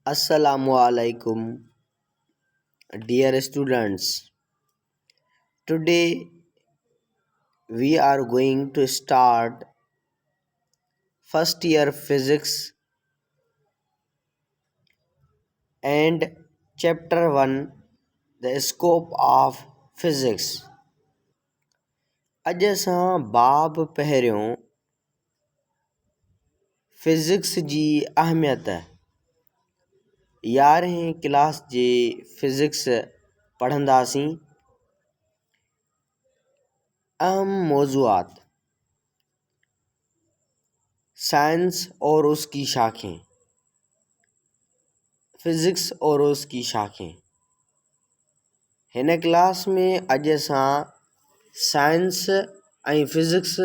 Assalamualaikum, dear students. Today we are going to start first year physics and chapter 1, the scope of physics. अॼु असां बाब पहिरियों physics जी अहमियत 11वीं class जे physics पढ़ंदासीं। अहम मौज़ूआत साइंस और उसकी शाखें, फिज़िक्स और उसकी शाखें। हिन क्लास में अॼु असां साइंस ऐं फिज़िक्स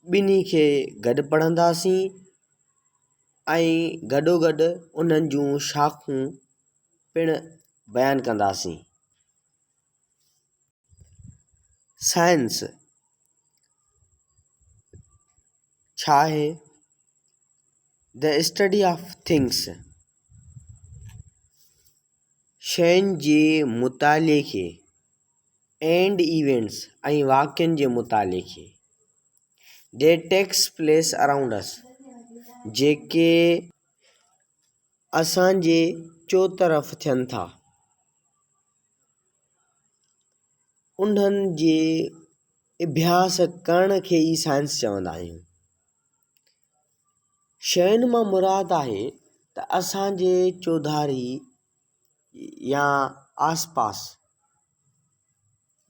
ॿिन्ही खे गॾु पढ़ंदासीं ऐं गॾोगॾु उन्हनि जूं शाखूं पिणु बयानु कंदासीं। साइंस छा आहे? द स्टडी ऑफ थिंग्स, शयुनि जे मुताले खे एंड इवेंट्स ऐं वाक़िअनि जे मुताले खे दे टेक्स प्लेस अराउंड अस, जेके असांजे चोतरफ़ थियनि था, उन्हनि जे अभ्यास करण खे ई साइंस चवंदा आहियूं। शयुनि मां मुराद आहे त असांजे चौधारी या आसपास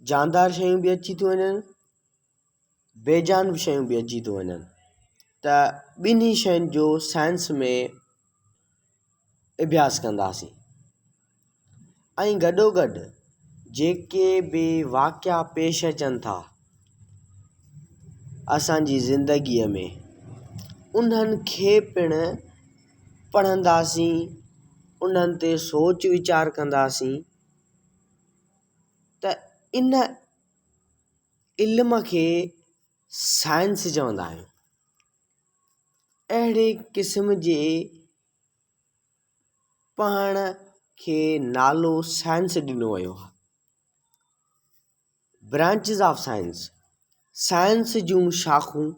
जानदार शयूं बि अची थियूं वञनि, बेजान शयूं बि अची थियूं वञनि, त ॿिन्ही शयुनि जो साइंस में अभ्यास कंदासीं। ऐं गॾोगॾु जेके बि वाक़िआ पेश अचनि था असांजी ज़िंदगीअ में, उन्हनि खे पिणु पढ़ंदासीं, उन्हनि ते सोच वीचार कंदासीं, त इन इल्म खे साइंस चवंदा आहियूं। अहिड़े क़िस्म जे पढ़ण खे नालो साइंस ॾिनो वियो आहे। ब्रांचिस ऑफ साइंस, साइंस जूं शाखूं।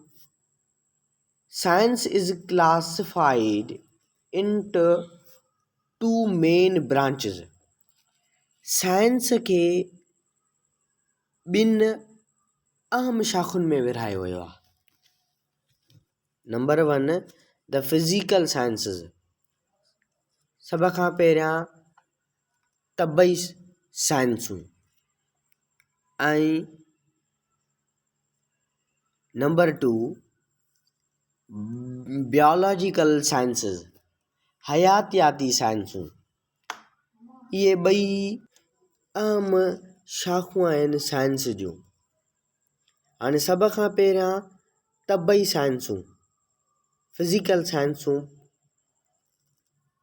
Science is classified into two main branches. Science खे ॿिनि अहम शाखुनि में विरहायो वियो आहे। नंबर 1, द फिज़िकल साइंसिस, सभ खां पहिरियां तबई साइंसूं, ऐं नंबर 2, बायोलॉजिकल साइंसिस, हयातियाती साइंसूं। इहे ॿई अहम शाखूं आहिनि साइंस जूं। हाणे सभ खां पहिरियां तबई साइंसूं, फिज़िकल साइंसूं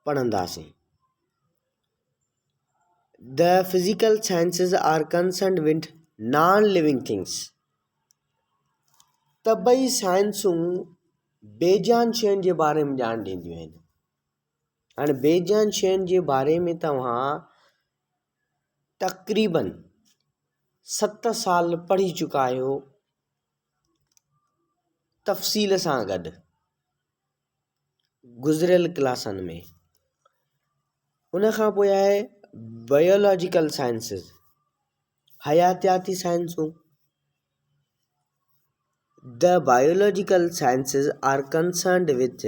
पढ़ंदासीं। The physical sciences are concerned with non living things. तबई साइंसूं बेजान शयुनि जे बारे में ॼाण ॾींदियूं आहिनि। हाणे बेजान शयुनि जे बारे में तव्हां तक़रीबन 7 साल पढ़ी चुका आहियो तफ़सील सां गॾु गुज़िरियल क्लासनि में। उन खां पोइ आहे बायोलॉजिकल साइंसिस, हयातियाती साइंसूं। The biological sciences are concerned with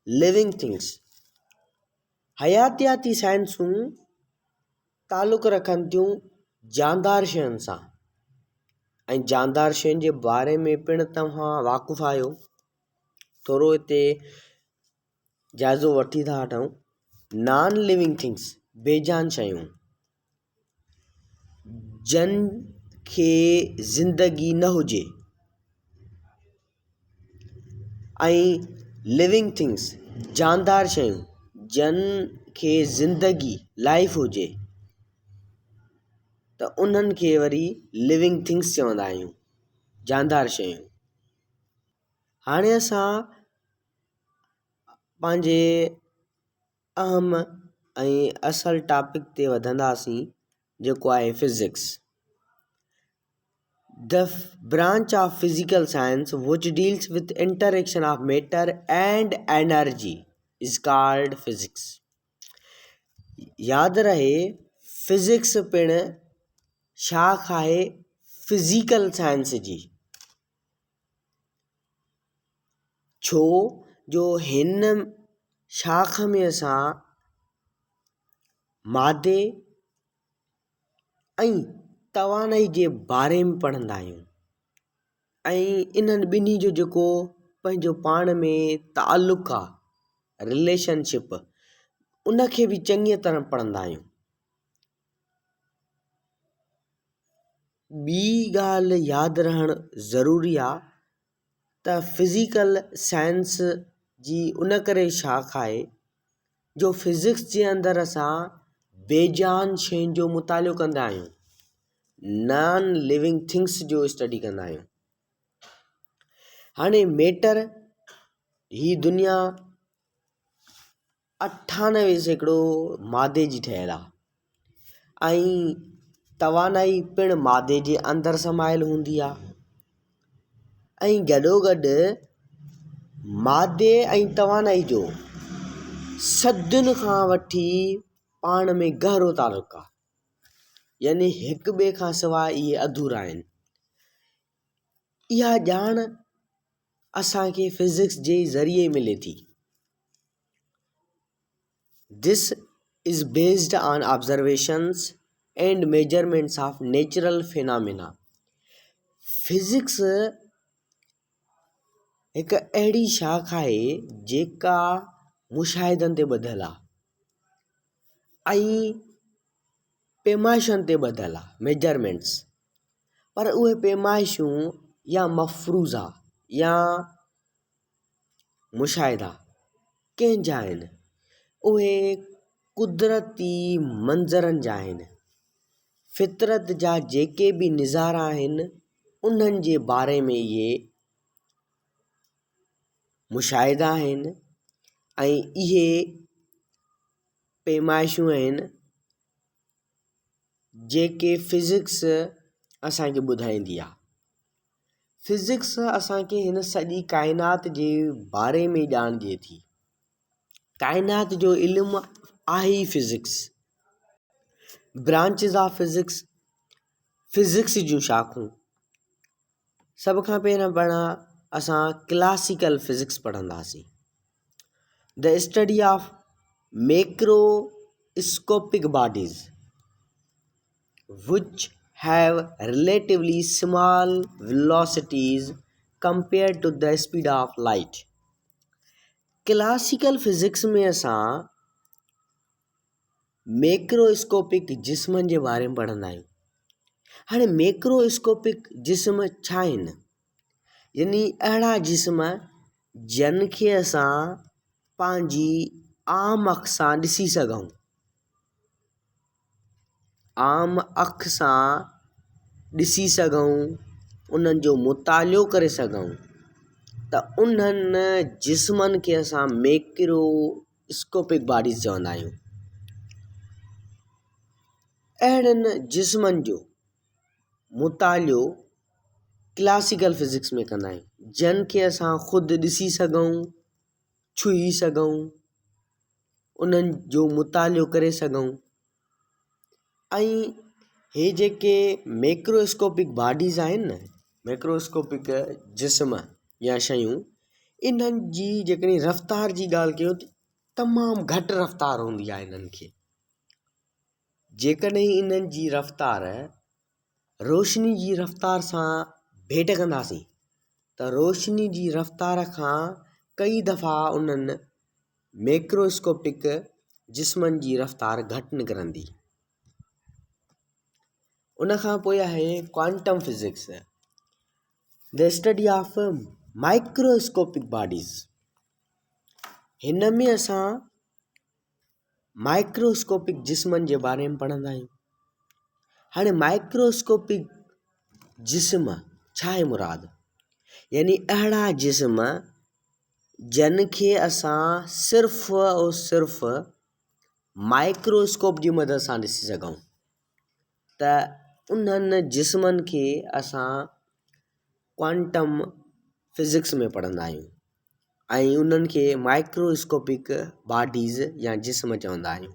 living things. हयातियाती साइंसूं तालुक़ रखनि थियूं जानदार शयुनि सां, ऐं जानदार शयुनि जे बारे में पिणु तव्हां वाक़ुफ़ु आहियो। थोरो हिते जाइज़ो वठी था वठूं। नॉन लिविंग थिंग्स, बेजान शयूं, जन खे ज़िंदगी न हुजे, ऐं लिविंग थिंग्स, जानदार शयूं, जन खे ज़िंदगी लाइफ हुजे, त उन्हनि खे वरी लिविंग थिंग्स चवंदा आहियूं, जानदार शयूं। हाणे असां पंहिंजे अहम ऐं असल टॉपिक ते वधंदासीं जेको आहे physics. The branch of physical science which deals with interaction of matter and energy is called physics. याद रहे फिज़िक्स पिण शाख आहे फिज़िकल साइंस जी। छो जो हिन शाख में असां मादे ऐं तवानाई जे बारे में पढ़ंदा आहियूं ऐं इन्हनि ॿिन्ही जो जेको पंहिंजो पाण में तालुक़ु आहे, रिलेशनशिप, उनखे बि चङी तरह पढ़ंदा आहियूं। ॿी ॻाल्हि यादि रहणु ज़रूरी आहे त फिज़िकल साइंस जी उन करे शाख आहे जो फिज़िक्स जे अंदरि असां बेजान शयुनि जो मुतालियो कंदा आहियूं, नॉन लिविंग थिंग्स जो स्टडी कंदा आहियूं। हाणे मैटर ही दुनिया 98% मादे जी ठहियलु आहे ऐं तवानाई पिणु मादे जे अंदरि समायल हूंदी आहे ऐं गॾोगॾु मादे ऐं तवानाई जो सदियुनि खां वठी पाण में गहरो तालुक़ु आहे, यानी हिक ॿिए खां सवाइ इहे अधूरा आहिनि। इहा ॼाण असांखे फिज़िक्स जे ज़रिए मिले थी। This is based on observations and measurements of natural phenomena. Physics हिकु अहिड़ी शाख आहे जेका मुशाहिदनि ते ॿधियलु आहे ऐं पैमाइशुनि ते ॿधियलु आहे, मेजरमेंट्स। पर उहे पैमाइशूं या मफ़रूज़ा या मुशाहिदा कंहिंजा आहिनि? उहे कुदरती मंज़रनि जा आहिनि, फितरत जा जेके बि नज़ारा आहिनि उन्हनि जे बारे में इहे मुशाहिदा आहिनि ऐं इहे पैमाइशूं आहिनि जेके फिज़िक्स असांखे ॿुधाईंदी आहे। फिज़िक्स असांखे हिन सॼी काइनात जे बारे में ॼाण ॾिए थी। काइनात जो इल्मु आहे ई physics. Branches of physics, physics जूं शाखूं। सभ खां पहिरियां असां क्लासिकल फिज़िक्स पढ़ंदासीं। The study of macroscopic bodies which have relatively small velocities compared to the speed of light. Classical physics में असां मैक्रोस्कोपिक जिस्मनि जे बारे में पढ़ंदा आहियूं। हाणे मैक्रोस्कोपिक जिस्म छा आहिनि? यानी अहिड़ा जिस्म जिन खे असां पंहिंजी आम अख सां ॾिसी सघूं, आम अख सां ॾिसी सघूं, उन्हनि जो मुतालियो करे सघूं, त उन्हनि जिस्मनि खे असां मैक्रोस्कोपिक बॉडीज़ चवंदा आहियूं। अहिड़नि जिस्मनि जो मुतालियो क्लासिकल फिज़िक्स में कंदा आहियूं जिन खे असां ख़ुदि ॾिसी सघूं, छुही सघूं, उन्हनि जो मुतालियो करे सघूं। ऐं हे जेके मैक्रोस्कोपिक बॉडीज़ आहिनि न, मैक्रोस्कोपिक जिस्म या शयूं, इन्हनि जी जेकॾहिं रफ़्तार जी ॻाल्हि कयूं त तमामु घटि रफ़्तार हूंदी आहे इन्हनि खे। जेकॾहिं इन्हनि जी रफ़्तार रोशनी जी रफ़्तार सां भेट कंदासीं त रोशनी जी रफ़्तार खां कई दफ़ा उन्हनि मैक्रोस्कोपिक जिस्मनि जी रफ़्तार घटि निकिरंदी। उन खां पोइ आहे quantum physics, the study of microscopic bodies. हिन में असां माइक्रोस्कोपिक जिस्मनि जे बारे में पढ़ंदा आहियूं। हाणे माइक्रोस्कोपिक जिस्म छा आहे मुराद? यानी अहिड़ा जिस्म जिन खे असां सिर्फ़ु और सिर्फ़ु माइक्रोस्कोप जी मदद सां ॾिसी सघूं त उन्हनि जिस्मनि खे असां क्वांटम फिज़िक्स में पढ़ंदा आहियूं ऐं उन्हनि खे माइक्रोस्कोपिक बॉडीज़ या जिस्म चवंदा आहियूं,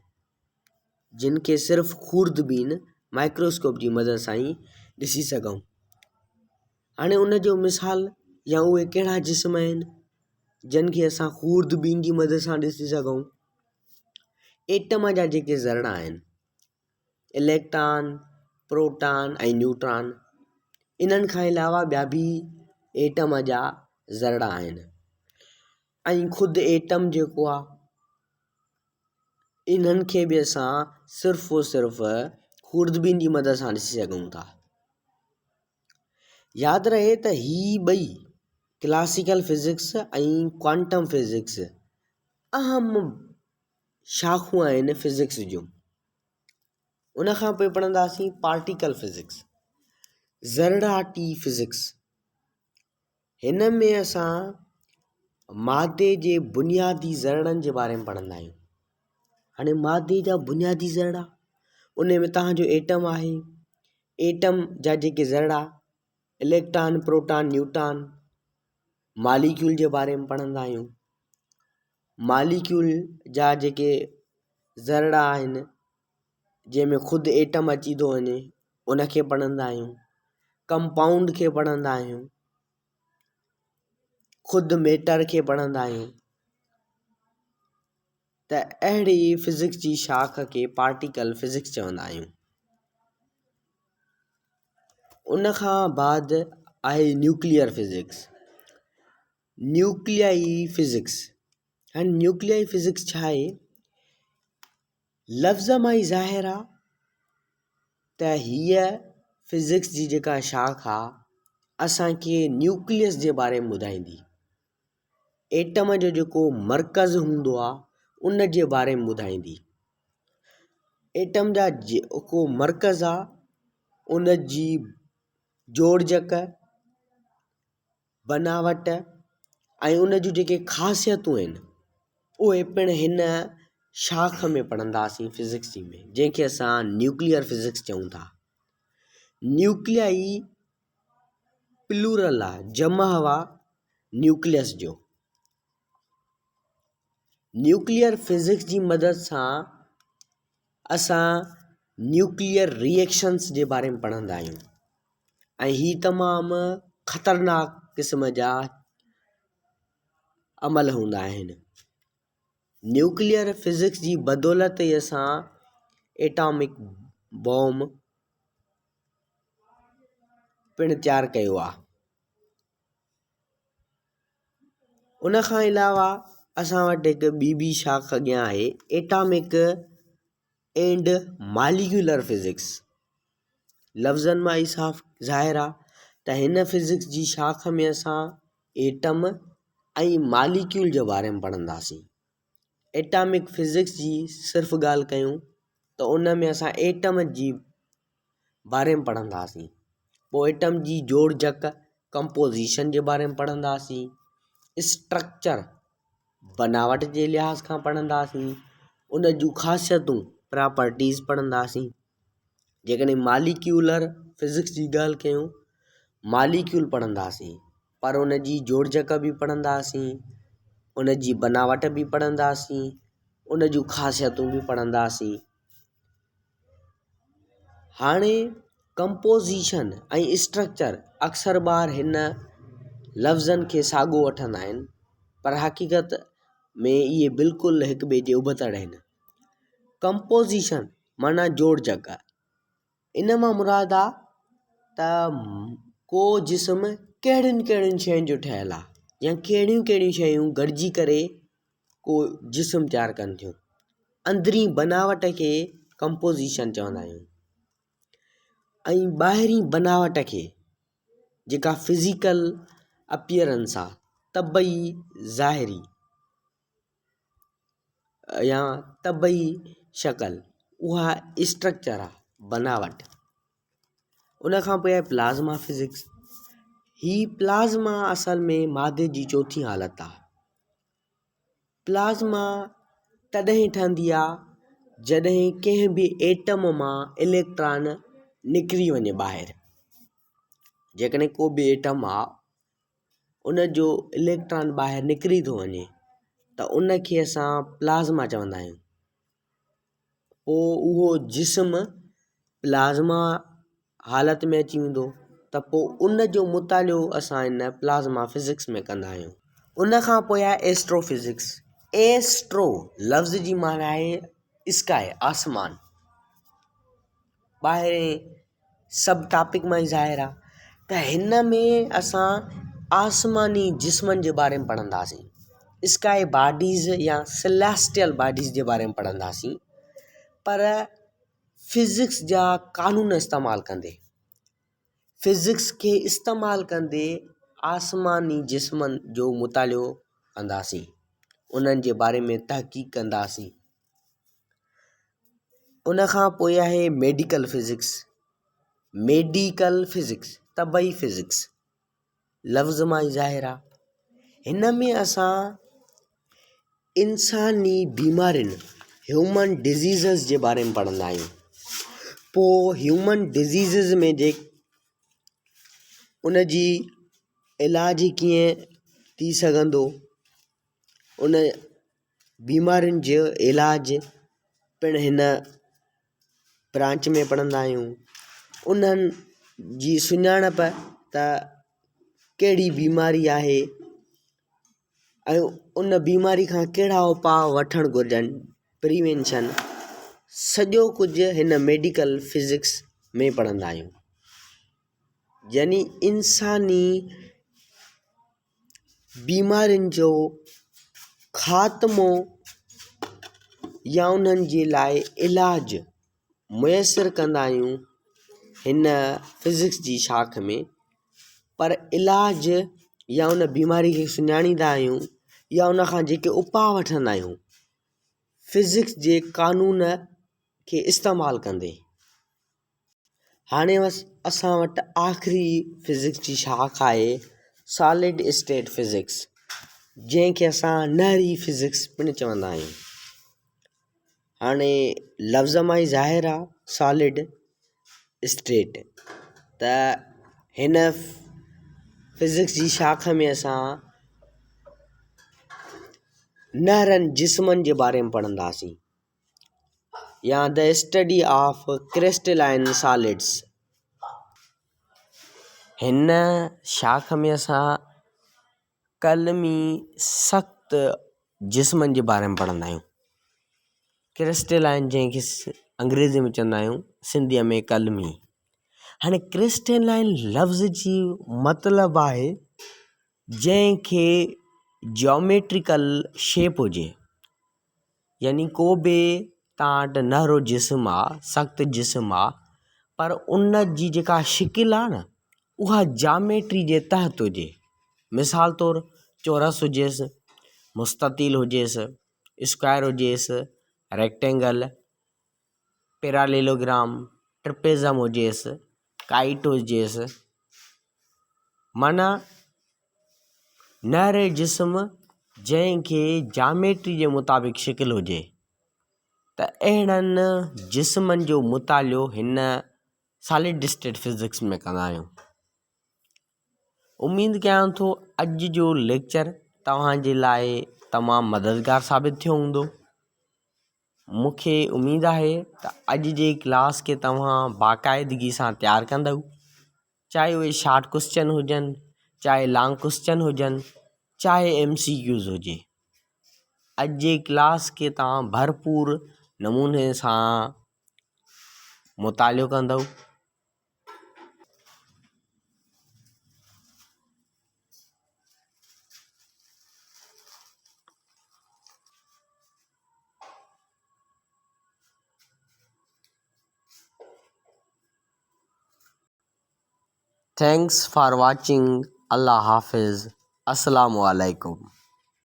जिन खे सिर्फ़ु खूरदबीन माइक्रोस्कोप जी मदद सां ई ॾिसी सघूं। हाणे उन जो मिसाल या उहे कहिड़ा जिस्म आहिनि जिन खे असां खूरदबीन जी मदद सां ॾिसी सघूं। एटम जा जेके ज़रड़ा आहिनि, इलेक्ट्रॉन, प्रोटॉन ऐं न्यूट्रॉन, इन्हनि खां अलावा ॿिया बि एटम जा ज़रड़ा आहिनि ऐं ख़ुदि एटम जेको आहे इन्हनि खे बि असां सिर्फ़ु खूरदबीन जी मदद सां ॾिसी सघूं था। यादि रहे त ही ॿई क्लासिकल फिज़िक्स ऐं क्वांटम फिज़िक्स अहम शाखूं आहिनि फिज़िक्स जूं। उन खां पोइ पढ़ंदासीं पार्टिकल फिज़िक्स, ज़रड़ाटी फिज़िक्स। हिन में असां मादे जे बुनियादी ज़रड़नि जे बारे में पढ़ंदा आहियूं। हाणे मादे जा बुनियादी ज़रड़ा, उन में तव्हांजो एटम आहे, एटम जा जेके ज़रड़ा इलेक्ट्रॉन, प्रोटॉन, न्यूट्रॉन, मालिक्यूल जे बारे में पढ़ंदा आहियूं। मालिक्यूल जा जेके ज़रड़ा आहिनि जंहिंमें ख़ुदि एटम अची थो वञे उनखे पढ़ंदा आहियूं। कंपाउंड खे पढ़ंदा आहियूं, ख़ुदि मैटर खे पढ़ंदा आहियूं। त अहिड़ी फिज़िक्स जी शाख खे पार्टिकल फिज़िक्स चवंदा आहियूं। उन खां बाद आहे न्यूक्लियर फिज़िक्स, न्यूक्लियाई फिज़िक्स। हाणे न्यूक्लियाई फिज़िक्स छा आहे? लफ़्ज़ मां ई ज़ाहिर आहे त हीअ फिज़िक्स जी जेका शाख आहे असांखे न्यूक्लियस जे बारे में ॿुधाईंदी। एटम जो जेको मर्कज़ हूंदो आहे उन जे बारे में ॿुधाईंदी। एटम जा जेको मर्कज़ आहे उन जी जोड़जक, बनावट ऐं उन जूं जेके ख़ासियतूं आहिनि उहे पिणु हिन शाख में पढ़ंदासीं फिज़िक्स जी में, जंहिंखे असां न्यूक्लियर फिज़िक्स चऊं था। न्यूक्लियाई प्लूरल आहे, जमा हुआ न्यूक्लियस जो। न्यूक्लियर फिज़िक्स जी मदद सां असां न्यूक्लियर रिएक्शन्स जे बारे में पढ़ंदा आहियूं ऐं ही तमामु ख़तरनाक क़िस्म जा अमल हूंदा आहिनि। न्यूक्लियर फिज़िक्स जी बदौलत ई असां एटॉमिक बॉम्ब पिणु तयारु कयो आहे। उन खां अलावा असां वटि हिकु ॿी शाख अॻियां आहे, एटॉमिक एंड मालिक्यूलर फिज़िक्स। लफ़्ज़नि मां ई साफ़ ज़ाहिर आहे त हिन फिज़िक्स जी शाख में असां एटम ऐं मालिक्यूल जे बारे में पढ़ंदासीं। एटॉमिक फिज़िक्स जी सिर्फ़ु ॻाल्हि कयूं त उन में असां एटम जी बारे में पढ़ंदासीं। पोइ एटम जी जोड़जक, कंपोज़िशन जे बारे में पढ़ंदासीं। स्ट्रक्चर, बनावट जे लिहाज़ खां पढ़ंदासीं। उन जूं ख़ासियतूं, प्रॉपर्टीज़ पढ़ंदासीं। जेकॾहिं मालिक्यूलर फिज़िक्स जी ॻाल्हि कयूं, मालिक्यूल पढ़ंदासीं, पर उन जी जोड़जक बि पढ़ंदासीं, उन जी बनावट बि पढ़ंदासीं, उन जूं ख़ासियतूं बि पढ़ंदासीं। हाणे कंपोज़िशन ऐं स्ट्रक्चर अक्सर ॿार हिन लफ़्ज़नि खे साॻियो वठंदा आहिनि, पर हक़ीक़त में इहे बिल्कुलु हिक ॿिए जे उबतड़ आहिनि। कंपोज़िशन माना जोड़जक, इन मां मुराद आहे त को जिस्म कहिड़ियुनि कहिड़ियुनि शयुनि जो ठहियलु आहे या कहिड़ियूं कहिड़ियूं शयूं गॾिजी करे को जिस्म तयारु कनि थियूं। अंदरी बनावट खे कंपोज़िशन चवंदा आहियूं ऐं ॿाहिरीं बनावट खे, जेका फिज़िकल अपीयरेंस आहे, तबई ज़ाहिरी या तबई शक्ल, उहा स्ट्रक्चर आहे, बनावट। उन खां पोइ आहे प्लाज़्मा फिज़िक्स। ही प्लाज़्मा असल में मादे जी चौथी हालत आहे। प्लाज़्मा तॾहिं ठहंदी आहे जॾहिं कंहिं बि एटम मां इलेक्ट्रॉन निकिरी वञे ॿाहिरि, जेकॾहिं को बि एटम आहे उन जो इलेक्ट्रॉन ॿाहिरि निकिरी थो वञे त उनखे असां प्लाज़्मा चवंदा आहियूं। पोइ उहो जिस्म प्लाज़्मा हालत में अची वेंदो त पोइ उन जो मुतालियो असां इन प्लाज़्मा फिज़िक्स में कंदा आहियूं। उन खां पोइ आहे एस्ट्रोफिज़िक्स। एस्ट्रो लफ़्ज़ जी माना आहे स्काई, आसमान। ॿाहिरि सभु टॉपिक मां ई ज़ाहिर आहे त हिन में असां आसमानी जिस्मनि जे बारे में पढ़ंदासीं, स्काई बॉडीज़ या सेलेस्टियल बॉडीज़ जे बारे में पढ़ंदासीं, पर फिज़िक्स जा कानून इस्तेमालु कंदे, फिज़िक्स खे इस्तेमालु कंदे आसमानी जिस्मनि जो मुतालियो कंदासीं, उन्हनि जे बारे में तहक़ीक़ कंदासीं। उन खां पोइ आहे medical physics. Medical physics तबई physics लफ़्ज़ मां ई ज़ाहिर आहे। हिन में असां इंसानी बीमारियुनि, ह्यूमन डिज़ीज़िस जे बारे में पढ़ंदा आहियूं। पोइ ह्यूमन डिज़ीज़िस में उन जी इलाज कीअं थी सघंदो, उन बीमारियुनि जो इलाज पिणु हिन ब्रांच में पढ़ंदा आहियूं। उन्हनि जी सुञाणप त कहिड़ी बीमारी आहे ऐं उन बीमारी खां कहिड़ा उपाउ वठणु घुरिजनि, प्रिवेंशन, सॼो कुझु हिन मेडिकल फिज़िक्स में पढ़ंदा आहियूं। यानी इंसानी बीमारियुनि जो ख़ात्मो या उन्हनि जे लाइ इलाज मुयसरु कंदा आहियूं हिन फिज़िक्स जी शाख में। पर इलाज या उन बीमारी खे सुञाणींदा आहियूं या उन खां जेके उपाउ वठंदा आहियूं फिज़िक्स जे कानून खे इस्तेमालु कंदे। हाणे असां वटि आख़िरी फिज़िक्स जी शाख आहे सॉलिड स्टेट फिज़िक्स, जंहिंखे असां नहरी फिज़िक्स पिणु चवंदा आहियूं। हाणे लफ़्ज़ मां ई ज़ाहिर आहे सॉलिड स्टेट, त हिन फिज़िक्स जी शाख में असां नहरनि जिस्मनि जे बारे में पढ़ंदासीं या the study of crystalline solids. हिन शाख में असां कलमी सख़्त जिस्मनि जे बारे में पढ़ंदा आहियूं। क्रिस्टलाइन जंहिंखे अंग्रेज़ी में चवंदा आहियूं, सिंधीअ में कलमी। हाणे क्रिस्टलाइन लफ़्ज़ जी मतिलबु आहे जंहिंखे जियोमेट्रिकल शेप हुजे, यानी को बि तव्हां वटि नहरो जिस्म आहे, सख़्त जिस्म आहे, पर उन जी जेका शिकिल आहे न उहा जामेट्री जे तहत हुजे। मिसाल तौरु चौरस हुजेसि, मुस्ततील हुजेसि, स्क्वायर हुजेसि, रेक्टेंगल, पैरालेलोग्राम, ट्रिपेज़म हुजेसि, काइट हुजेसि, माना नहरे जिस्म जंहिंखे जामेट्री जे मुताबिक़ शिकिल हुजे, त अहिड़नि जिस्मनि जो मुतालियो हिन सॉलिड स्टेट फिज़िक्स में कंदा आहियूं। उमेदु कयां थो अॼु जो लेक्चर तव्हांजे लाइ तमामु मददगार साबित थियो हूंदो। मूंखे उमेदु आहे त अॼु जे क्लास खे तव्हां बाक़ाइदगी सां तयारु कंदव, चाहे उहे शॉर्ट क्वेश्चन हुजनि, चाहे लॉन्ग क्वेश्चन हुजनि, चाहे MCQs हुजे। अॼु जे क्लास खे तव्हां भरपूर नमूने सां मुतालियो कंदव। Thanks for watching. Allah Hafiz. Assalamu alaikum.